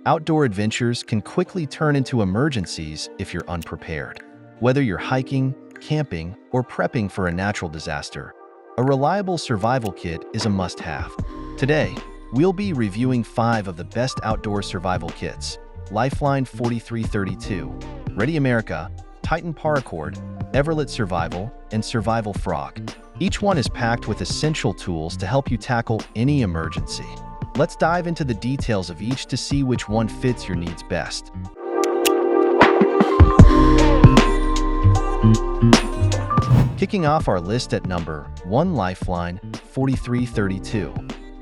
Outdoor adventures can quickly turn into emergencies if you're unprepared. Whether you're hiking, camping, or prepping for a natural disaster, a reliable survival kit is a must-have. Today, we'll be reviewing 5 of the best outdoor survival kits: Lifeline 4332, Ready America, Titan Paracord, Everlit Survival, and Survival Frog. Each one is packed with essential tools to help you tackle any emergency. Let's dive into the details of each to see which one fits your needs best. Kicking off our list at number 1, Lifeline 4332.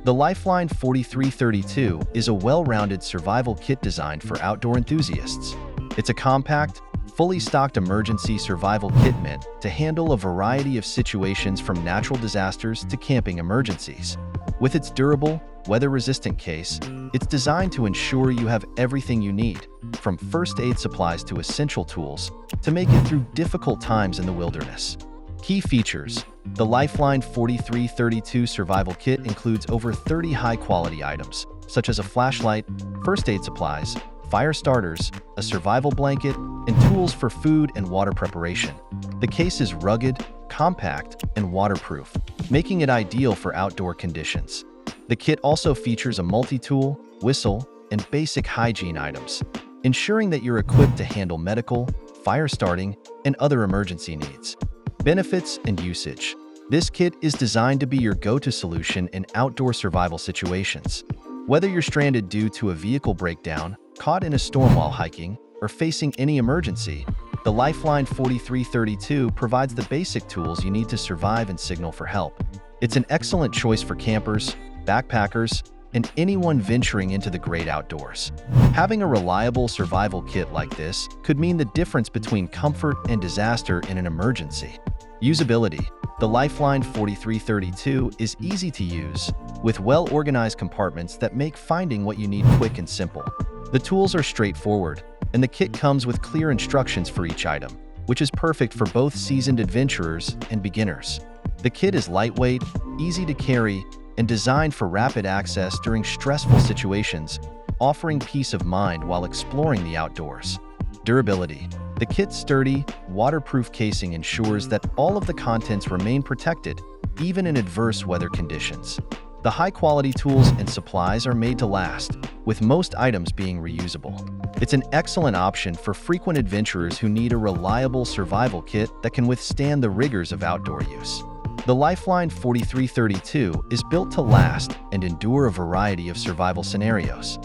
The Lifeline 4332 is a well-rounded survival kit designed for outdoor enthusiasts. It's a compact, fully stocked emergency survival kit meant to handle a variety of situations from natural disasters to camping emergencies. With its durable, weather-resistant case, it's designed to ensure you have everything you need, from first aid supplies to essential tools, to make it through difficult times in the wilderness. Key features: the Lifeline 4332 Survival Kit includes over 30 high-quality items, such as a flashlight, first aid supplies, fire starters, a survival blanket, and tools for food and water preparation. The case is rugged, compact, and waterproof, making it ideal for outdoor conditions. The kit also features a multi-tool, whistle, and basic hygiene items, ensuring that you're equipped to handle medical, fire starting, and other emergency needs. Benefits and usage: this kit is designed to be your go-to solution in outdoor survival situations. Whether you're stranded due to a vehicle breakdown, caught in a storm while hiking, or facing any emergency, the Lifeline 4332 provides the basic tools you need to survive and signal for help. It's an excellent choice for campers, backpackers, and anyone venturing into the great outdoors. Having a reliable survival kit like this could mean the difference between comfort and disaster in an emergency. Usability: the Lifeline 4332 is easy to use, with well-organized compartments that make finding what you need quick and simple. The tools are straightforward, and the kit comes with clear instructions for each item, which is perfect for both seasoned adventurers and beginners. The kit is lightweight, easy to carry, and designed for rapid access during stressful situations, offering peace of mind while exploring the outdoors. Durability: the kit's sturdy, waterproof casing ensures that all of the contents remain protected, even in adverse weather conditions. The high-quality tools and supplies are made to last, with most items being reusable. It's an excellent option for frequent adventurers who need a reliable survival kit that can withstand the rigors of outdoor use. The Lifeline 4332 is built to last and endure a variety of survival scenarios.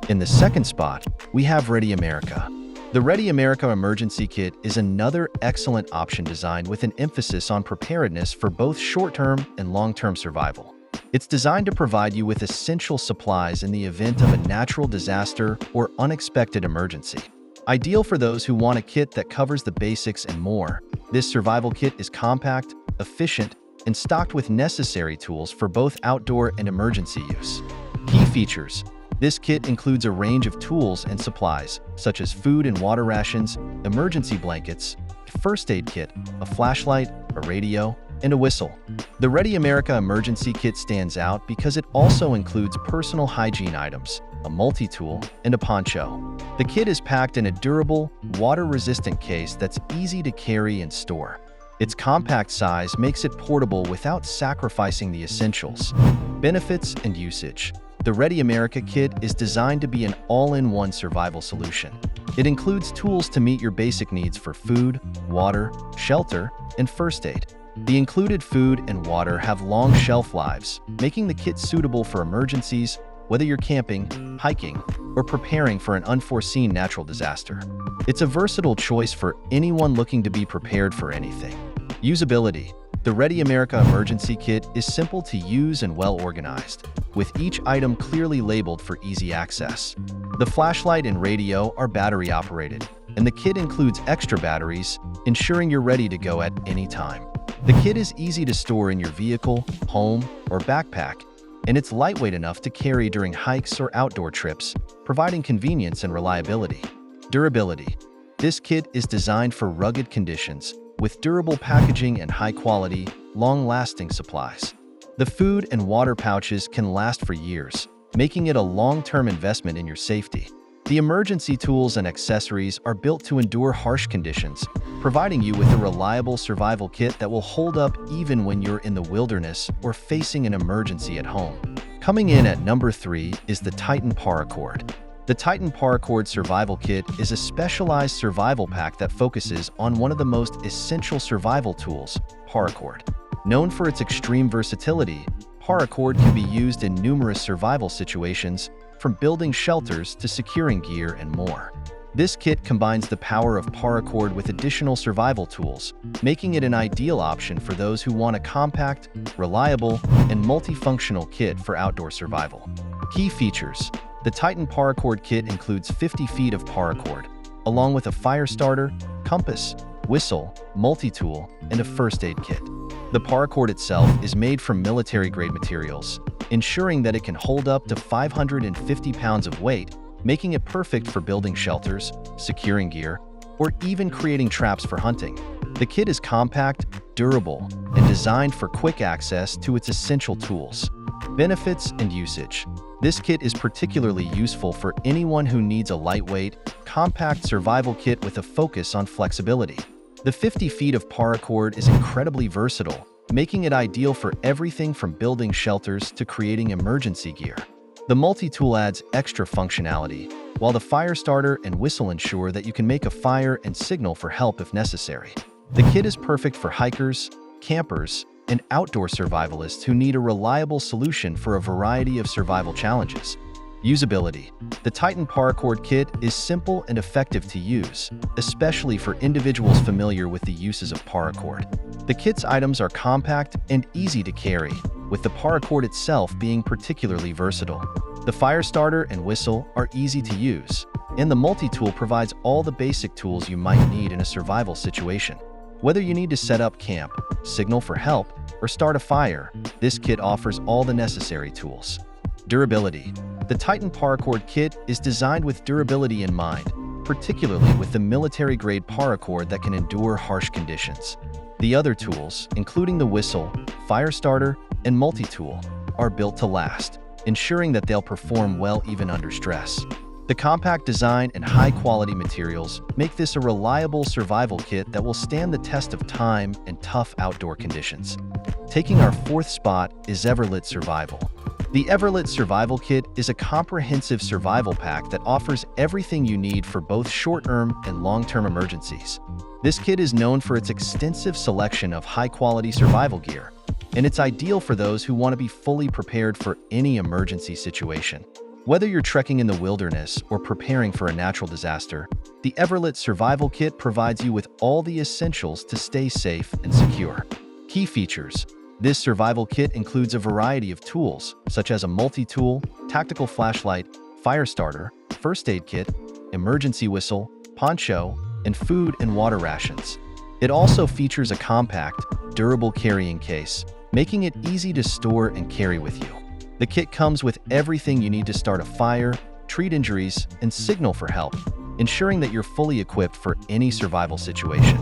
In the second spot, we have Ready America. The Ready America Emergency Kit is another excellent option designed with an emphasis on preparedness for both short-term and long-term survival. It's designed to provide you with essential supplies in the event of a natural disaster or unexpected emergency. Ideal for those who want a kit that covers the basics and more, this survival kit is compact, efficient, and stocked with necessary tools for both outdoor and emergency use. Key features: this kit includes a range of tools and supplies, such as food and water rations, emergency blankets, a first aid kit, a flashlight, a radio, and a whistle. The Ready America Emergency Kit stands out because it also includes personal hygiene items, a multi-tool, and a poncho. The kit is packed in a durable, water-resistant case that's easy to carry and store. Its compact size makes it portable without sacrificing the essentials. Benefits and usage: the Ready America Kit is designed to be an all-in-one survival solution. It includes tools to meet your basic needs for food, water, shelter, and first aid. The included food and water have long shelf lives, making the kit suitable for emergencies, whether you're camping, hiking, or preparing for an unforeseen natural disaster. It's a versatile choice for anyone looking to be prepared for anything. Usability: the Ready America Emergency Kit is simple to use and well organized, with each item clearly labeled for easy access. The flashlight and radio are battery operated, and the kit includes extra batteries, ensuring you're ready to go at any time. The kit is easy to store in your vehicle, home, or backpack, and it's lightweight enough to carry during hikes or outdoor trips, providing convenience and reliability. Durability: this kit is designed for rugged conditions, with durable packaging and high-quality, long-lasting supplies. The food and water pouches can last for years, making it a long-term investment in your safety. The emergency tools and accessories are built to endure harsh conditions, providing you with a reliable survival kit that will hold up even when you're in the wilderness or facing an emergency at home. Coming in at number 3 is the Titan Paracord. The Titan Paracord Survival Kit is a specialized survival pack that focuses on one of the most essential survival tools, paracord. Known for its extreme versatility, paracord can be used in numerous survival situations, from building shelters to securing gear and more. This kit combines the power of paracord with additional survival tools, making it an ideal option for those who want a compact, reliable, and multifunctional kit for outdoor survival. Key features: the Titan Paracord kit includes 50 feet of paracord, along with a fire starter, compass, whistle, multi-tool, and a first aid kit. The paracord itself is made from military-grade materials, ensuring that it can hold up to 550 pounds of weight, making it perfect for building shelters, securing gear, or even creating traps for hunting. The kit is compact, durable, and designed for quick access to its essential tools. Benefits and usage: this kit is particularly useful for anyone who needs a lightweight, compact survival kit with a focus on flexibility. The 50 feet of paracord is incredibly versatile, making it ideal for everything from building shelters to creating emergency gear. The multi-tool adds extra functionality, while the fire starter and whistle ensure that you can make a fire and signal for help if necessary. The kit is perfect for hikers, campers, and outdoor survivalists who need a reliable solution for a variety of survival challenges. Usability: the Titan Paracord kit is simple and effective to use, especially for individuals familiar with the uses of paracord. The kit's items are compact and easy to carry, with the paracord itself being particularly versatile. The fire starter and whistle are easy to use, and the multi-tool provides all the basic tools you might need in a survival situation. Whether you need to set up camp, signal for help, or start a fire, this kit offers all the necessary tools. Durability: the Titan Paracord kit is designed with durability in mind, particularly with the military-grade paracord that can endure harsh conditions. The other tools, including the whistle, fire starter, and multi-tool, are built to last, ensuring that they'll perform well even under stress. The compact design and high-quality materials make this a reliable survival kit that will stand the test of time and tough outdoor conditions. Taking our 4th spot is Everlit Survival. The Everlit Survival Kit is a comprehensive survival pack that offers everything you need for both short-term and long-term emergencies. This kit is known for its extensive selection of high-quality survival gear, and it's ideal for those who want to be fully prepared for any emergency situation. Whether you're trekking in the wilderness or preparing for a natural disaster, the Everlit Survival Kit provides you with all the essentials to stay safe and secure. Key features: this survival kit includes a variety of tools, such as a multi-tool, tactical flashlight, fire starter, first aid kit, emergency whistle, poncho, and food and water rations. It also features a compact, durable carrying case, making it easy to store and carry with you. The kit comes with everything you need to start a fire, treat injuries, and signal for help, ensuring that you're fully equipped for any survival situation.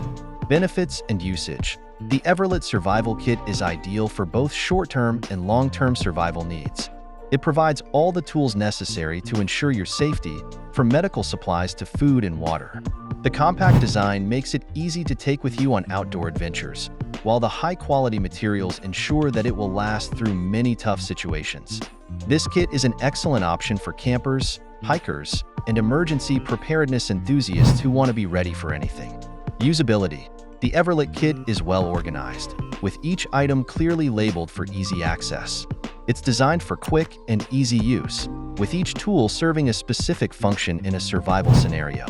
Benefits and usage: the Everlit Survival Kit is ideal for both short-term and long-term survival needs. It provides all the tools necessary to ensure your safety, from medical supplies to food and water. The compact design makes it easy to take with you on outdoor adventures, while the high-quality materials ensure that it will last through many tough situations. This kit is an excellent option for campers, hikers, and emergency preparedness enthusiasts who want to be ready for anything. Usability: the Everlit kit is well organized, with each item clearly labeled for easy access. It's designed for quick and easy use, with each tool serving a specific function in a survival scenario.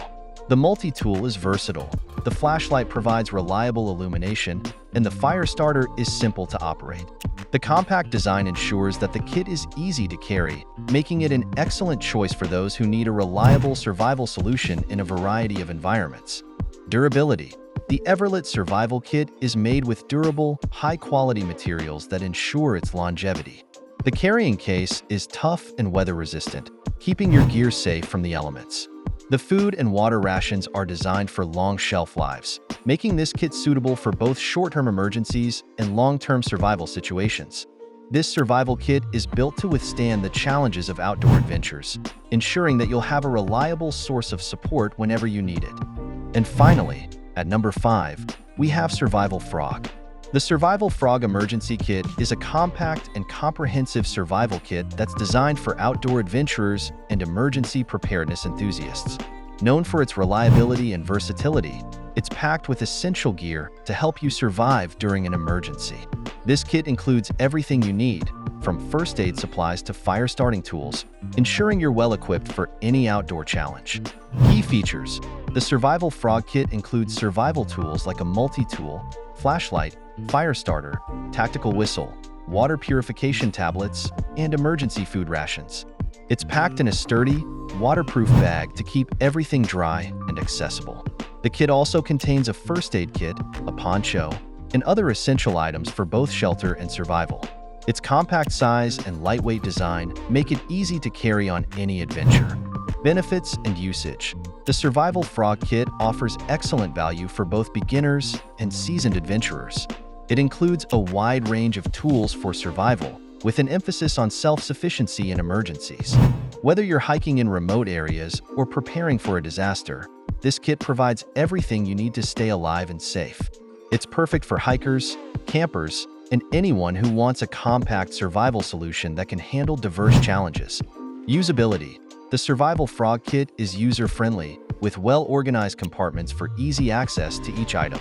The multi-tool is versatile, the flashlight provides reliable illumination, and the fire starter is simple to operate. The compact design ensures that the kit is easy to carry, making it an excellent choice for those who need a reliable survival solution in a variety of environments. Durability: the Everlit Survival Kit is made with durable, high-quality materials that ensure its longevity. The carrying case is tough and weather-resistant, keeping your gear safe from the elements. The food and water rations are designed for long shelf lives, making this kit suitable for both short-term emergencies and long-term survival situations. This survival kit is built to withstand the challenges of outdoor adventures, ensuring that you'll have a reliable source of support whenever you need it. And finally, at number 5, we have Survival Frog. The Survival Frog Emergency Kit is a compact and comprehensive survival kit that's designed for outdoor adventurers and emergency preparedness enthusiasts. Known for its reliability and versatility, it's packed with essential gear to help you survive during an emergency. This kit includes everything you need, from first aid supplies to fire starting tools, ensuring you're well equipped for any outdoor challenge. Key features: the Survival Frog Kit includes survival tools like a multi-tool, flashlight, fire starter, tactical whistle, water purification tablets, and emergency food rations. It's packed in a sturdy, waterproof bag to keep everything dry and accessible. The kit also contains a first aid kit, a poncho, and other essential items for both shelter and survival. Its compact size and lightweight design make it easy to carry on any adventure. Benefits and usage: the Survival Frog Kit offers excellent value for both beginners and seasoned adventurers. It includes a wide range of tools for survival, with an emphasis on self-sufficiency in emergencies. Whether you're hiking in remote areas or preparing for a disaster, this kit provides everything you need to stay alive and safe. It's perfect for hikers, campers, and anyone who wants a compact survival solution that can handle diverse challenges. Usability: the Survival Frog Kit is user-friendly, with well-organized compartments for easy access to each item.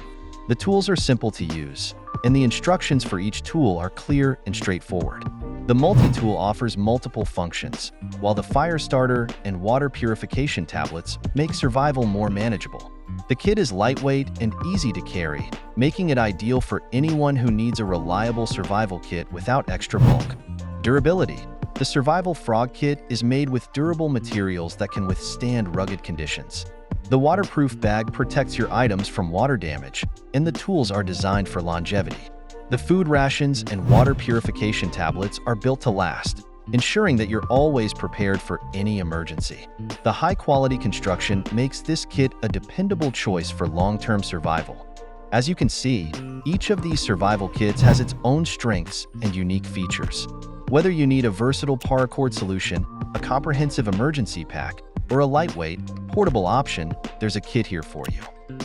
The tools are simple to use, and the instructions for each tool are clear and straightforward. The multi-tool offers multiple functions, while the fire starter and water purification tablets make survival more manageable. The kit is lightweight and easy to carry, making it ideal for anyone who needs a reliable survival kit without extra bulk. Durability: the Survival Frog Kit is made with durable materials that can withstand rugged conditions. The waterproof bag protects your items from water damage, and the tools are designed for longevity. The food rations and water purification tablets are built to last, ensuring that you're always prepared for any emergency. The high-quality construction makes this kit a dependable choice for long-term survival. As you can see, each of these survival kits has its own strengths and unique features. Whether you need a versatile paracord solution, a comprehensive emergency pack, or a lightweight, portable option, there's a kit here for you.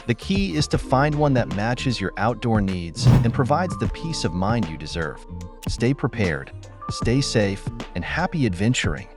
The key is to find one that matches your outdoor needs and provides the peace of mind you deserve. Stay prepared, stay safe, and happy adventuring.